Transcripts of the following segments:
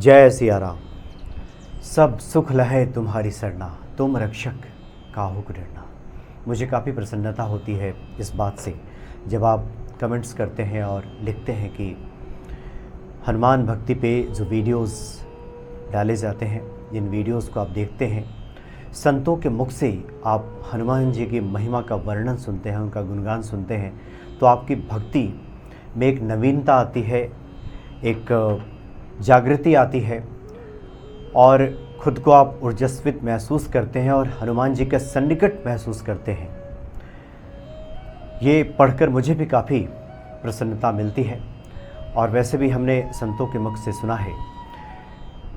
जय सिया राम। सब सुख लहे तुम्हारी सरना, तुम रक्षक काहू को डरना। मुझे काफ़ी प्रसन्नता होती है इस बात से जब आप कमेंट्स करते हैं और लिखते हैं कि हनुमान भक्ति पे जो वीडियोस डाले जाते हैं, जिन वीडियोस को आप देखते हैं, संतों के मुख से आप हनुमान जी की महिमा का वर्णन सुनते हैं, उनका गुणगान सुनते हैं, तो आपकी भक्ति में एक नवीनता आती है, एक जागृति आती है और खुद को आप ऊर्जास्वित महसूस करते हैं और हनुमान जी का सन्निकट महसूस करते हैं। ये पढ़कर मुझे भी काफ़ी प्रसन्नता मिलती है। और वैसे भी हमने संतों के मुख से सुना है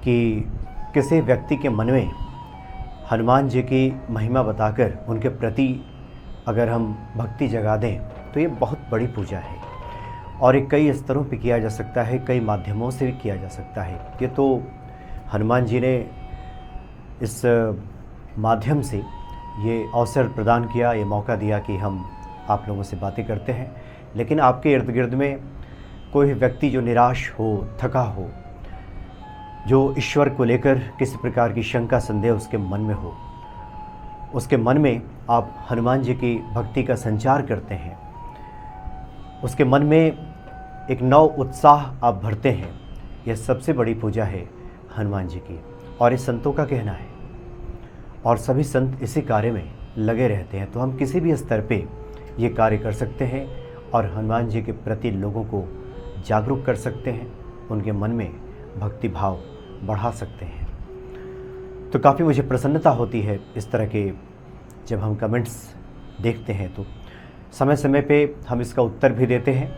कि किसी व्यक्ति के मन में हनुमान जी की महिमा बताकर उनके प्रति अगर हम भक्ति जगा दें तो ये बहुत बड़ी पूजा है और ये कई स्तरों पे किया जा सकता है, कई माध्यमों से भी किया जा सकता है। ये तो हनुमान जी ने इस माध्यम से ये अवसर प्रदान किया, ये मौका दिया कि हम आप लोगों से बातें करते हैं। लेकिन आपके इर्द गिर्द में कोई व्यक्ति जो निराश हो, थका हो, जो ईश्वर को लेकर किसी प्रकार की शंका संदेह उसके मन में हो, उसके मन में आप हनुमान जी की भक्ति का संचार करते हैं, उसके मन में एक नव उत्साह आप भरते हैं। यह सबसे बड़ी पूजा है हनुमान जी की और ये संतों का कहना है और सभी संत इसी कार्य में लगे रहते हैं। तो हम किसी भी स्तर पे ये कार्य कर सकते हैं और हनुमान जी के प्रति लोगों को जागरूक कर सकते हैं, उनके मन में भक्ति भाव बढ़ा सकते हैं। तो काफ़ी मुझे प्रसन्नता होती है इस तरह के जब हम कमेंट्स देखते हैं, तो समय समय पे हम इसका उत्तर भी देते हैं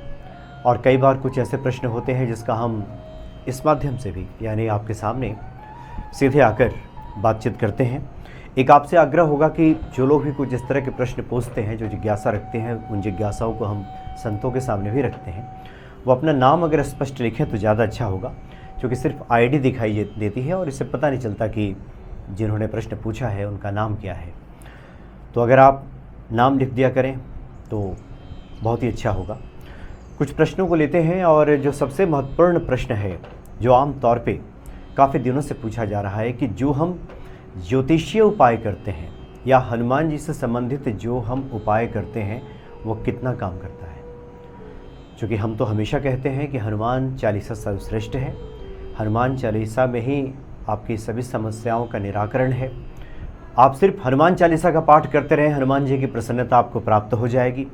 और कई बार कुछ ऐसे प्रश्न होते हैं जिसका हम इस माध्यम से भी यानी आपके सामने सीधे आकर बातचीत करते हैं। एक आपसे आग्रह होगा कि जो लोग भी कुछ इस तरह के प्रश्न पूछते हैं, जो जिज्ञासा रखते हैं, उन जिज्ञासाओं को हम संतों के सामने भी रखते हैं, वो अपना नाम अगर स्पष्ट लिखें तो ज़्यादा अच्छा होगा, क्योंकि सिर्फ आईडी दिखाई देती है और इससे पता नहीं चलता कि जिन्होंने प्रश्न पूछा है उनका नाम क्या है। तो अगर आप नाम लिख दिया करें तो बहुत ही अच्छा होगा। कुछ प्रश्नों को लेते हैं और जो सबसे महत्वपूर्ण प्रश्न है, जो आम तौर पे काफ़ी दिनों से पूछा जा रहा है कि जो हम ज्योतिषीय उपाय करते हैं या हनुमान जी से संबंधित जो हम उपाय करते हैं वो कितना काम करता है। क्योंकि हम तो हमेशा कहते हैं कि हनुमान चालीसा सर्वश्रेष्ठ है, हनुमान चालीसा में ही आपकी सभी समस्याओं का निराकरण है। आप सिर्फ हनुमान चालीसा का पाठ करते रहें, हनुमान जी की प्रसन्नता आपको प्राप्त हो जाएगी।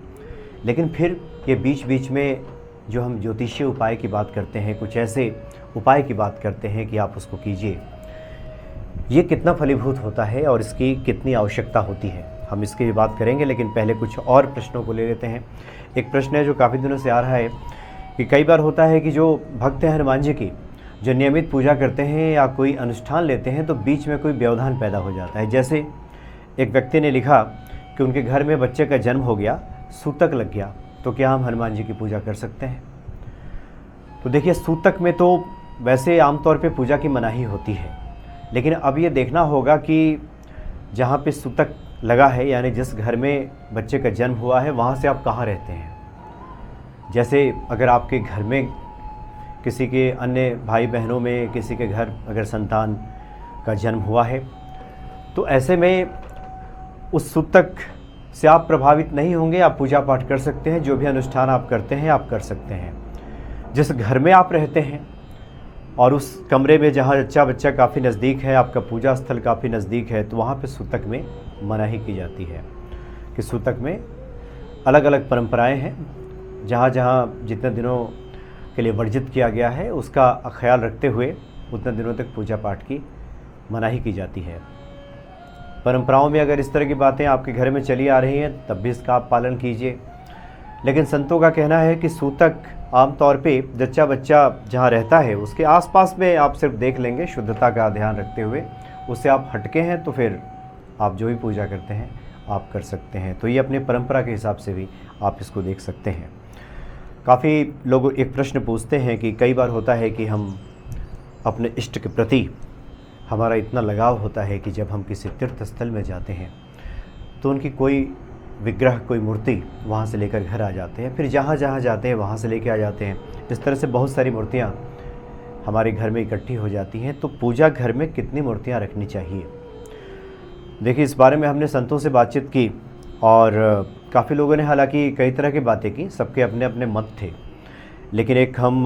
लेकिन फिर ये बीच बीच में जो हम ज्योतिषीय उपाय की बात करते हैं, कुछ ऐसे उपाय की बात करते हैं कि आप उसको कीजिए, ये कितना फलीभूत होता है और इसकी कितनी आवश्यकता होती है, हम इसकी भी बात करेंगे। लेकिन पहले कुछ और प्रश्नों को ले लेते हैं। एक प्रश्न है जो काफ़ी दिनों से आ रहा है कि कई बार होता है कि जो भक्त हैं हनुमान जी की, जो नियमित पूजा करते हैं या कोई अनुष्ठान लेते हैं, तो बीच में कोई व्यवधान पैदा हो जाता है। जैसे एक व्यक्ति ने लिखा कि उनके घर में बच्चे का जन्म हो गया, सूतक लग गया, तो क्या हम हनुमान जी की पूजा कर सकते हैं? तो देखिए, सूतक में तो वैसे आमतौर पे पूजा की मनाही होती है, लेकिन अब ये देखना होगा कि जहाँ पे सूतक लगा है यानी जिस घर में बच्चे का जन्म हुआ है वहाँ से आप कहाँ रहते हैं। जैसे अगर आपके घर में किसी के अन्य भाई बहनों में किसी के घर अगर संतान का जन्म हुआ है, तो ऐसे में उस सूतक से आप प्रभावित नहीं होंगे, आप पूजा पाठ कर सकते हैं, जो भी अनुष्ठान आप करते हैं आप कर सकते हैं। जिस घर में आप रहते हैं और उस कमरे में जहाँ बच्चा काफ़ी नज़दीक है, आपका पूजा स्थल काफ़ी नज़दीक है, तो वहाँ पे सूतक में मनाही की जाती है कि सूतक में अलग अलग परंपराएं हैं। जहाँ जहाँ जितने दिनों के लिए वर्जित किया गया है उसका ख्याल रखते हुए उतने दिनों तक पूजा पाठ की मनाही की जाती है। परंपराओं में अगर इस तरह की बातें आपके घर में चली आ रही हैं तब भी इसका आप पालन कीजिए। लेकिन संतों का कहना है कि सूतक आमतौर पे जच्चा बच्चा जहाँ रहता है उसके आसपास में आप सिर्फ देख लेंगे, शुद्धता का ध्यान रखते हुए। उससे आप हटके हैं तो फिर आप जो भी पूजा करते हैं आप कर सकते हैं। तो ये अपनी परंपरा के हिसाब से भी आप इसको देख सकते हैं। काफ़ी लोग एक प्रश्न पूछते हैं कि कई बार होता है कि हम अपने इष्ट के प्रति हमारा इतना लगाव होता है कि जब हम किसी तीर्थ स्थल में जाते हैं तो उनकी कोई विग्रह, कोई मूर्ति वहाँ से लेकर घर आ जाते हैं, फिर जहाँ जहाँ जाते हैं वहाँ से लेके आ जाते हैं। इस तरह से बहुत सारी मूर्तियाँ हमारे घर में इकट्ठी हो जाती हैं, तो पूजा घर में कितनी मूर्तियाँ रखनी चाहिए। देखिए, इस बारे में हमने संतों से बातचीत की और काफ़ी लोगों ने हालांकि कई तरह की बातें की, सबके अपने अपने मत थे, लेकिन एक हम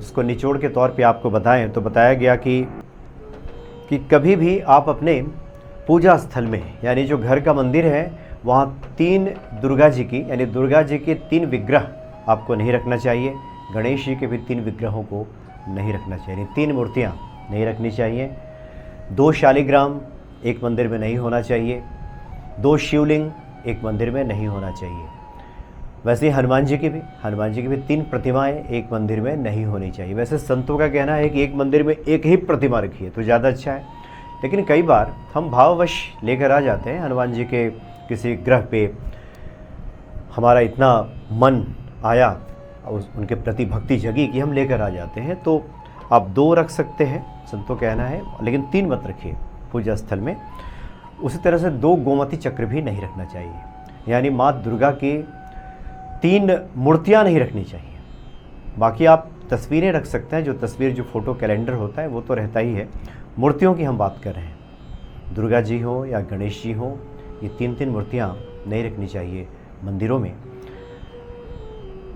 इसको निचोड़ के तौर पे आपको बताएं तो बताया गया कि कभी भी आप अपने पूजा स्थल में, यानी जो घर का मंदिर है, वहाँ 3 दुर्गा जी की, यानी दुर्गा जी के 3 विग्रह आपको नहीं रखना चाहिए। गणेश जी के भी 3 विग्रहों को नहीं रखना चाहिए, 3 मूर्तियाँ नहीं रखनी चाहिए। 2 शालिग्राम एक मंदिर में नहीं होना चाहिए। 2 शिवलिंग एक मंदिर में नहीं होना चाहिए। वैसे हनुमान जी की भी 3 प्रतिमाएं एक मंदिर में नहीं होनी चाहिए। वैसे संतों का कहना है कि एक मंदिर में एक ही प्रतिमा रखिए तो ज़्यादा अच्छा है, लेकिन कई बार हम भाववश लेकर आ जाते हैं हनुमान जी के किसी ग्रह पे, हमारा इतना मन आया, उनके प्रति भक्ति जगी कि हम लेकर आ जाते हैं। तो आप 2 रख सकते हैं, संतों का कहना है, लेकिन 3 मत रखिए पूजा स्थल में। उसी तरह से 2 गोमती चक्र भी नहीं रखना चाहिए, यानी माँ दुर्गा की 3 मूर्तियाँ नहीं रखनी चाहिए। बाकी आप तस्वीरें रख सकते हैं, जो तस्वीर, जो फ़ोटो कैलेंडर होता है वो तो रहता ही है। मूर्तियों की हम बात कर रहे हैं, दुर्गा जी हो या गणेश जी हो, ये 3 मूर्तियाँ नहीं रखनी चाहिए मंदिरों में।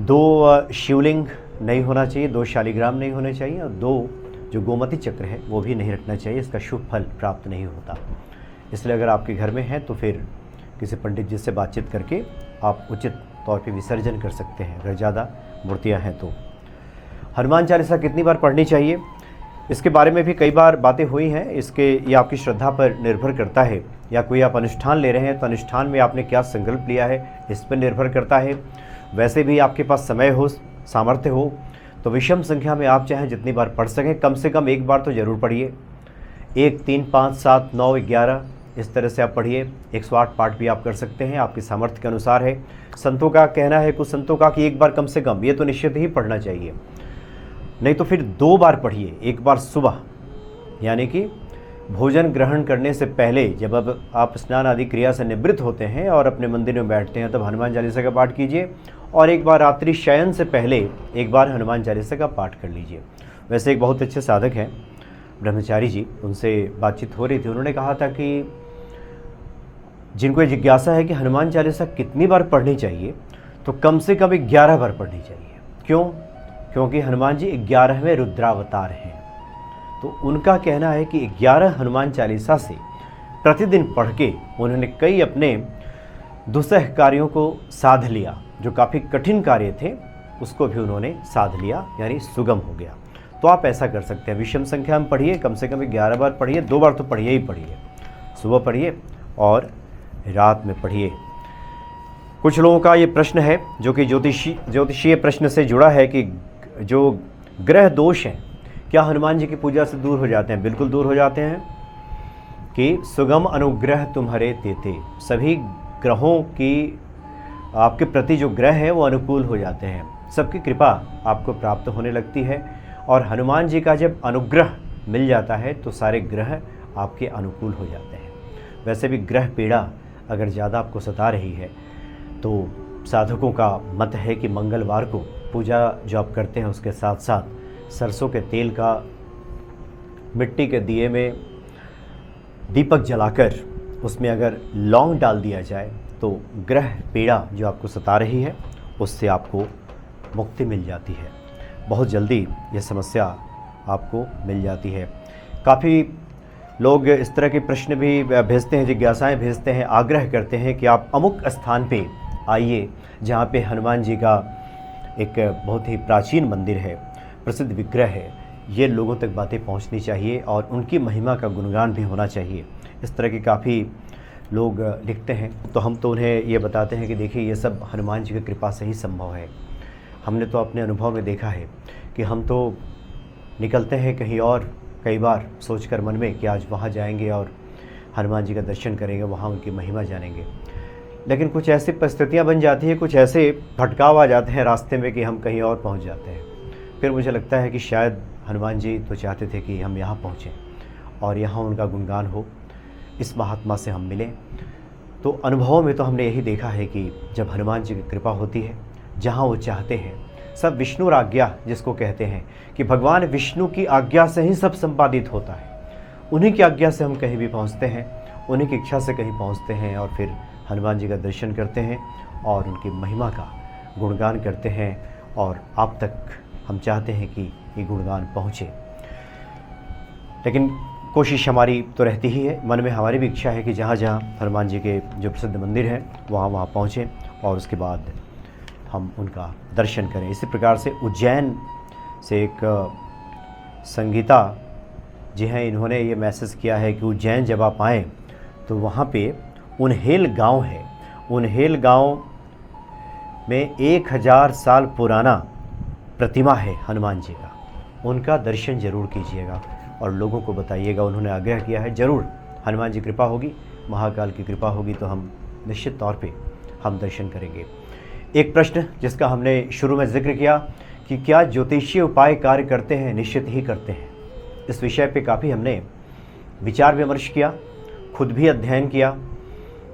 2 शिवलिंग नहीं होना चाहिए, 2 शालिग्राम नहीं होने चाहिए, और 2 जो गोमती चक्र है वो भी नहीं रखना चाहिए। इसका शुभ फल प्राप्त नहीं होता। इसलिए अगर आपके घर में है तो फिर किसी पंडित जी से बातचीत करके आप उचित तौर पे विसर्जन कर सकते हैं, अगर ज़्यादा मूर्तियाँ हैं तो। हनुमान चालीसा कितनी बार पढ़नी चाहिए, इसके बारे में भी कई बार बातें हुई हैं। ये आपकी श्रद्धा पर निर्भर करता है, या कोई आप अनुष्ठान ले रहे हैं तो अनुष्ठान में आपने क्या संकल्प लिया है, इस पर निर्भर करता है। वैसे भी आपके पास समय हो, सामर्थ्य हो, तो विषम संख्या में आप चाहें जितनी बार पढ़ सकें, कम से कम एक बार तो ज़रूर पढ़िए। 1, 3, 5, 7, 9, 11 इस तरह से आप पढ़िए। 108 पाठ भी आप कर सकते हैं, आपकी सामर्थ्य के अनुसार है। संतों का कहना है, कुछ संतों का, कि एक बार कम से कम, ये तो निश्चित ही पढ़ना चाहिए। नहीं तो फिर 2 बार पढ़िए। एक बार सुबह, यानी कि भोजन ग्रहण करने से पहले, जब अब आप स्नान आदि क्रिया से निवृत्त होते हैं और अपने मंदिर में बैठते हैं, तब हनुमान चालीसा का पाठ कीजिए। और एक बार रात्रि शयन से पहले एक बार हनुमान चालीसा का पाठ कर लीजिए। वैसे एक बहुत अच्छे साधक हैं ब्रह्मचारी जी, उनसे बातचीत हो रही थी। उन्होंने कहा था कि जिनको ये जिज्ञासा है कि हनुमान चालीसा कितनी बार पढ़नी चाहिए, तो कम से कम 11 बार पढ़नी चाहिए। क्यों? क्योंकि हनुमान जी 11वें रुद्रावतार हैं। तो उनका कहना है कि 11 हनुमान चालीसा से प्रतिदिन पढ़ के उन्होंने कई अपने दुस्सह कार्यों को साध लिया। जो काफ़ी कठिन कार्य थे उसको भी उन्होंने साध लिया, यानी सुगम हो गया। तो आप ऐसा कर सकते हैं, विषम संख्या में पढ़िए, कम से कम 11 बार पढ़िए। 2 बार तो पढ़िए ही पढ़िए, सुबह पढ़िए और रात में पढ़िए। कुछ लोगों का ये प्रश्न है जो कि ज्योतिषीय प्रश्न से जुड़ा है कि जो ग्रह दोष हैं क्या हनुमान जी की पूजा से दूर हो जाते हैं? बिल्कुल दूर हो जाते हैं। कि सुगम अनुग्रह तुम्हारे तेते, सभी ग्रहों की आपके प्रति जो ग्रह है वो अनुकूल हो जाते हैं, सबकी कृपा आपको प्राप्त होने लगती है। और हनुमान जी का जब अनुग्रह मिल जाता है तो सारे ग्रह आपके अनुकूल हो जाते हैं। वैसे भी ग्रह पीड़ा अगर ज़्यादा आपको सता रही है तो साधकों का मत है कि मंगलवार को पूजा जो आप करते हैं उसके साथ साथ सरसों के तेल का मिट्टी के दिए में दीपक जलाकर उसमें अगर लौंग डाल दिया जाए तो ग्रह पीड़ा जो आपको सता रही है उससे आपको मुक्ति मिल जाती है। बहुत जल्दी यह समस्या आपको मिल जाती है। काफ़ी लोग इस तरह के प्रश्न भी भेजते हैं, जिज्ञासाएं भेजते हैं, आग्रह करते हैं कि आप अमुक स्थान पे आइए जहाँ पे हनुमान जी का एक बहुत ही प्राचीन मंदिर है, प्रसिद्ध विग्रह है। ये लोगों तक बातें पहुँचनी चाहिए और उनकी महिमा का गुणगान भी होना चाहिए। इस तरह के काफ़ी लोग लिखते हैं, तो हम तो उन्हें ये बताते हैं कि देखिए ये सब हनुमान जी की कृपा से ही संभव है। हमने तो अपने अनुभव में देखा है कि हम तो निकलते हैं कहीं और, कई बार सोचकर मन में कि आज वहाँ जाएंगे और हनुमान जी का दर्शन करेंगे, वहाँ उनकी महिमा जानेंगे। लेकिन कुछ ऐसी परिस्थितियाँ बन जाती हैं, कुछ ऐसे भटकाव आ जाते हैं रास्ते में कि हम कहीं और पहुँच जाते हैं। फिर मुझे लगता है कि शायद हनुमान जी तो चाहते थे कि हम यहाँ पहुँचें और यहाँ उनका गुणगान हो, इस महात्मा से हम मिलें। तो अनुभव में तो हमने यही देखा है कि जब हनुमान जी की कृपा होती है, जहाँ वो चाहते हैं सब विष्णुराज्ञा जिसको कहते हैं कि भगवान विष्णु की आज्ञा से ही सब संपादित होता है। उन्हीं की आज्ञा से हम कहीं भी पहुंचते हैं, उन्हीं की इच्छा से कहीं पहुंचते हैं और फिर हनुमान जी का दर्शन करते हैं और उनकी महिमा का गुणगान करते हैं। और आप तक हम चाहते हैं कि ये गुणगान पहुँचे, लेकिन कोशिश हमारी तो रहती ही है, मन में हमारी भी इच्छा है कि जहाँ जहाँ हनुमान जी के जो प्रसिद्ध मंदिर हैं वहाँ वहाँ पहुँचें और उसके बाद हम उनका दर्शन करें। इसी प्रकार से उज्जैन से एक संगीता जी हैं, इन्होंने ये मैसेज किया है कि उज्जैन जब आप आएँ तो वहाँ पे उन्हेल गांव है। उन्हेल गांव में 1000 साल पुराना प्रतिमा है हनुमान जी का, उनका दर्शन जरूर कीजिएगा और लोगों को बताइएगा। उन्होंने आग्रह किया है, ज़रूर हनुमान जी कृपा होगी, महाकाल की कृपा होगी तो हम निश्चित तौर पे हम दर्शन करेंगे। एक प्रश्न जिसका हमने शुरू में जिक्र किया कि क्या ज्योतिषीय उपाय कार्य करते हैं? निश्चित ही करते हैं। इस विषय पे काफ़ी हमने विचार विमर्श किया, खुद भी अध्ययन किया,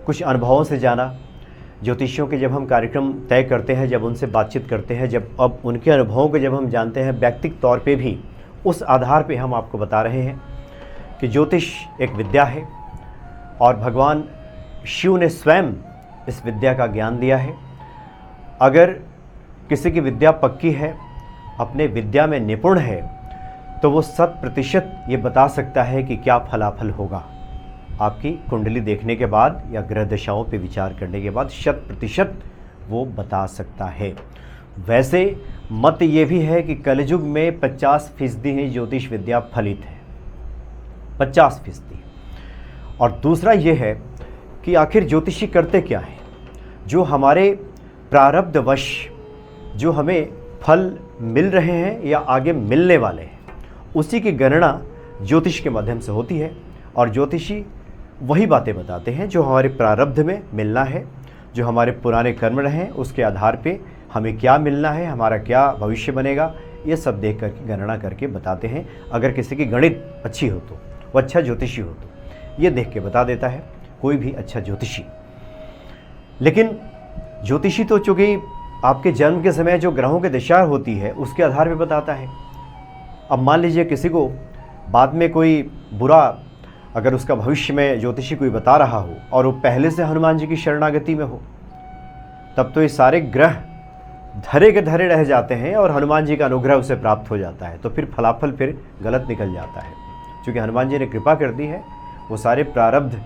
कुछ अनुभवों से जाना। ज्योतिषियों के जब हम कार्यक्रम तय करते हैं, जब उनसे बातचीत करते हैं, जब अब उनके अनुभवों को जब हम जानते हैं व्यक्तिगत तौर पे भी, उस आधार पे हम आपको बता रहे हैं कि ज्योतिष एक विद्या है और भगवान शिव ने स्वयं इस विद्या का ज्ञान दिया है। अगर किसी की विद्या पक्की है, अपने विद्या में निपुण है, तो वो 100% ये बता सकता है कि क्या फलाफल होगा। आपकी कुंडली देखने के बाद या ग्रह दशाओं पे विचार करने के बाद 100% वो बता सकता है। वैसे मत ये भी है कि कलयुग में 50% ही ज्योतिष विद्या फलित है, 50%। और दूसरा ये है कि आखिर ज्योतिषी करते क्या हैं? जो हमारे प्रारब्धवश जो हमें फल मिल रहे हैं या आगे मिलने वाले हैं, उसी की गणना ज्योतिष के माध्यम से होती है। और ज्योतिषी वही बातें बताते हैं जो हमारे प्रारब्ध में मिलना है, जो हमारे पुराने कर्म रहे हैं उसके आधार पे हमें क्या मिलना है, हमारा क्या भविष्य बनेगा, ये सब देख कर गणना करके बताते हैं। अगर किसी की गणित अच्छी हो तो, वो अच्छा ज्योतिषी हो तो ये देख के बता देता है कोई भी अच्छा ज्योतिषी। लेकिन ज्योतिषी तो चूँकि आपके जन्म के समय जो ग्रहों की दशा होती है उसके आधार पर बताता है। अब मान लीजिए किसी को बाद में कोई बुरा, अगर उसका भविष्य में ज्योतिषी कोई बता रहा हो और वो पहले से हनुमान जी की शरणागति में हो, तब तो ये सारे ग्रह धरे के धरे रह जाते हैं और हनुमान जी का अनुग्रह उसे प्राप्त हो जाता है। तो फिर फलाफल फिर गलत निकल जाता है। क्योंकि हनुमान जी ने कृपा कर दी है, वो सारे प्रारब्ध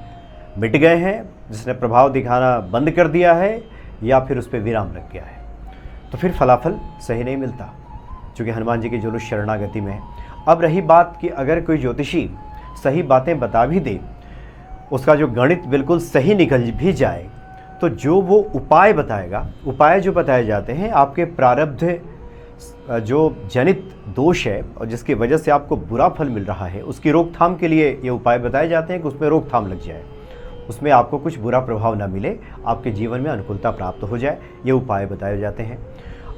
मिट गए हैं, जिसने प्रभाव दिखाना बंद कर दिया है या फिर उस पर विराम लग गया है, तो फिर फलाफल सही नहीं मिलता, क्योंकि हनुमान जी की जुलूस शरणागति में है। अब रही बात कि अगर कोई ज्योतिषी सही बातें बता भी दे, उसका जो गणित बिल्कुल सही निकल भी जाए, तो जो वो उपाय बताएगा, उपाय जो बताए जाते हैं आपके प्रारब्ध जो जनित दोष है और जिसकी वजह से आपको बुरा फल मिल रहा है, उसकी रोकथाम के लिए ये उपाय बताए जाते हैं कि उसमें रोकथाम लग जाए, उसमें आपको कुछ बुरा प्रभाव ना मिले, आपके जीवन में अनुकूलता प्राप्त हो जाए, ये उपाय बताए जाते हैं।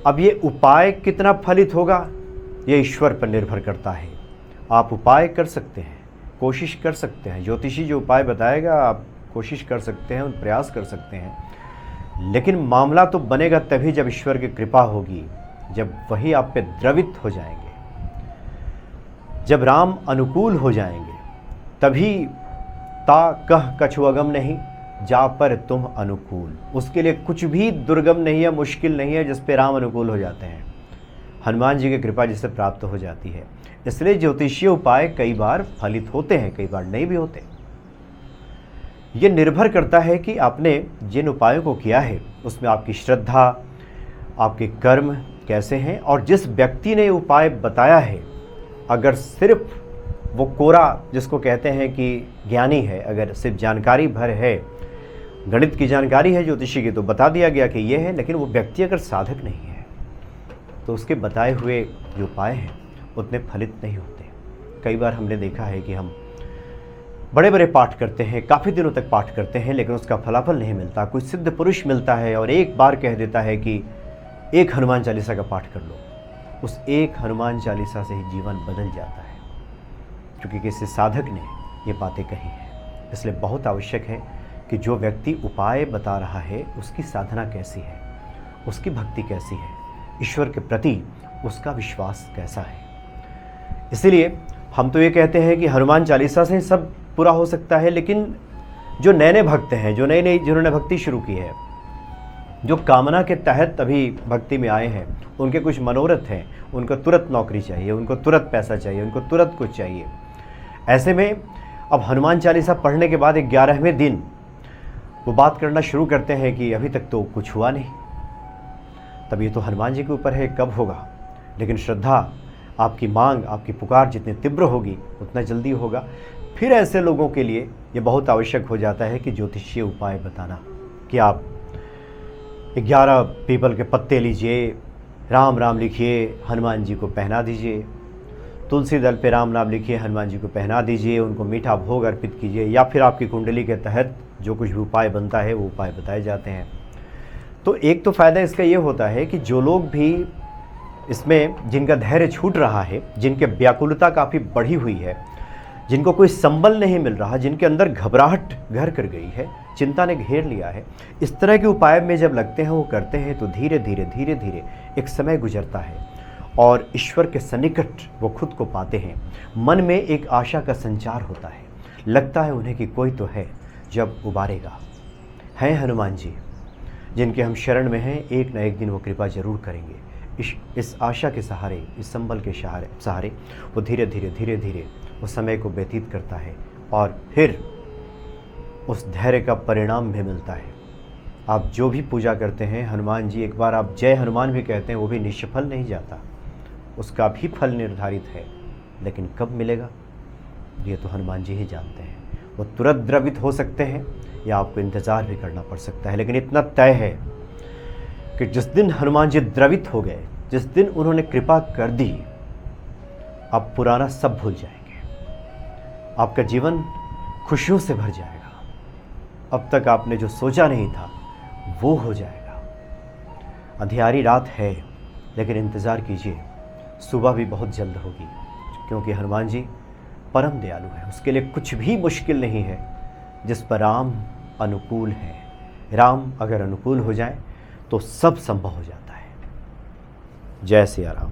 अब ये उपाय कितना फलित होगा ये ईश्वर पर निर्भर करता है। आप उपाय कर सकते हैं, कोशिश कर सकते हैं, ज्योतिषी जो उपाय बताएगा आप कोशिश कर सकते हैं, प्रयास कर सकते हैं, लेकिन मामला तो बनेगा तभी जब ईश्वर की कृपा होगी, जब वही आप पे द्रवित हो जाएंगे, जब राम अनुकूल हो जाएंगे, तभी ता कह कछु अगम नहीं जा पर तुम अनुकूल। उसके लिए कुछ भी दुर्गम नहीं है, मुश्किल नहीं है जिस पे राम अनुकूल हो जाते हैं। हनुमान जी की कृपा जिससे प्राप्त हो जाती है। इसलिए ज्योतिषीय उपाय कई बार फलित होते हैं, कई बार नहीं भी होते। ये निर्भर करता है कि आपने जिन उपायों को किया है उसमें आपकी श्रद्धा, आपके कर्म कैसे हैं, और जिस व्यक्ति ने उपाय बताया है अगर सिर्फ वो कोरा, जिसको कहते हैं कि ज्ञानी है, अगर सिर्फ जानकारी भर है, गणित की जानकारी है ज्योतिषी की, तो बता दिया गया कि ये है, लेकिन वो व्यक्ति अगर साधक नहीं है तो उसके बताए हुए जो उपाय हैं उतने फलित नहीं होते। कई बार हमने देखा है कि हम बड़े बड़े पाठ करते हैं, काफ़ी दिनों तक पाठ करते हैं, लेकिन उसका फलाफल नहीं मिलता। कोई सिद्ध पुरुष मिलता है और एक बार कह देता है कि एक हनुमान चालीसा का पाठ कर लो, उस एक हनुमान चालीसा से ही जीवन बदल जाता है, क्योंकि किसी साधक ने ये बातें कही हैं। इसलिए बहुत आवश्यक है कि जो व्यक्ति उपाय बता रहा है उसकी साधना कैसी है, उसकी भक्ति कैसी है, ईश्वर के प्रति उसका विश्वास कैसा है। इसीलिए हम तो ये कहते हैं कि हनुमान चालीसा से सब पूरा हो सकता है, लेकिन जो नए नए भक्त हैं, जो नए नए जिन्होंने भक्ति शुरू की है, जो कामना के तहत अभी भक्ति में आए हैं, उनके कुछ मनोरथ हैं, उनको तुरंत नौकरी चाहिए, उनको तुरंत पैसा चाहिए, उनको तुरंत कुछ चाहिए। ऐसे में अब हनुमान चालीसा पढ़ने के बाद 11वें दिन वो बात करना शुरू करते हैं कि अभी तक तो कुछ हुआ नहीं। तब ये तो हनुमान जी के ऊपर है कब होगा, लेकिन श्रद्धा, आपकी मांग, आपकी पुकार जितनी तीव्र होगी उतना जल्दी होगा। फिर ऐसे लोगों के लिए ये बहुत आवश्यक हो जाता है कि ज्योतिषीय उपाय बताना, कि आप 11 पीपल के पत्ते लीजिए, राम राम लिखिए, हनुमान जी को पहना दीजिए, तुलसी दल पे राम नाम लिखिए, हनुमान जी को पहना दीजिए, उनको मीठा भोग अर्पित कीजिए, या फिर आपकी कुंडली के तहत जो कुछ भी उपाय बनता है वो उपाय बताए जाते हैं। तो एक तो फ़ायदा इसका ये होता है कि जो लोग भी इसमें, जिनका धैर्य छूट रहा है, जिनके व्याकुलता काफ़ी बढ़ी हुई है, जिनको कोई संबल नहीं मिल रहा, जिनके अंदर घबराहट घर कर गई है, चिंता ने घेर लिया है, इस तरह के उपाय में जब लगते हैं, वो करते हैं, तो धीरे धीरे एक समय गुजरता है और ईश्वर के सन्निकट वो खुद को पाते हैं। मन में एक आशा का संचार होता है, लगता है उन्हें कि कोई तो है जब उबारेगा। हैं हनुमान जी जिनके हम शरण में हैं, एक न एक दिन वो कृपा जरूर करेंगे। इस आशा के सहारे, इस संबल के सहारे वो धीरे धीरे उस समय को व्यतीत करता है और फिर उस धैर्य का परिणाम भी मिलता है। आप जो भी पूजा करते हैं हनुमान जी, एक बार आप जय हनुमान भी कहते हैं, वो भी निष्फल नहीं जाता, उसका भी फल निर्धारित है, लेकिन कब मिलेगा ये तो हनुमान जी ही जानते हैं। वो तुरंत द्रवित हो सकते हैं या आपको इंतज़ार भी करना पड़ सकता है, लेकिन इतना तय है कि जिस दिन हनुमान जी द्रवित हो गए, जिस दिन उन्होंने कृपा कर दी, आप पुराना सब भूल जाएंगे, आपका जीवन खुशियों से भर जाएगा। अब तक आपने जो सोचा नहीं था वो हो जाएगा। अंधियारी रात है, लेकिन इंतज़ार कीजिए, सुबह भी बहुत जल्द होगी, क्योंकि हनुमान जी परम दयालु है। उसके लिए कुछ भी मुश्किल नहीं है जिस पर राम अनुकूल है। राम अगर अनुकूल हो जाए तो सब संभव हो जाता है। जय सिया राम।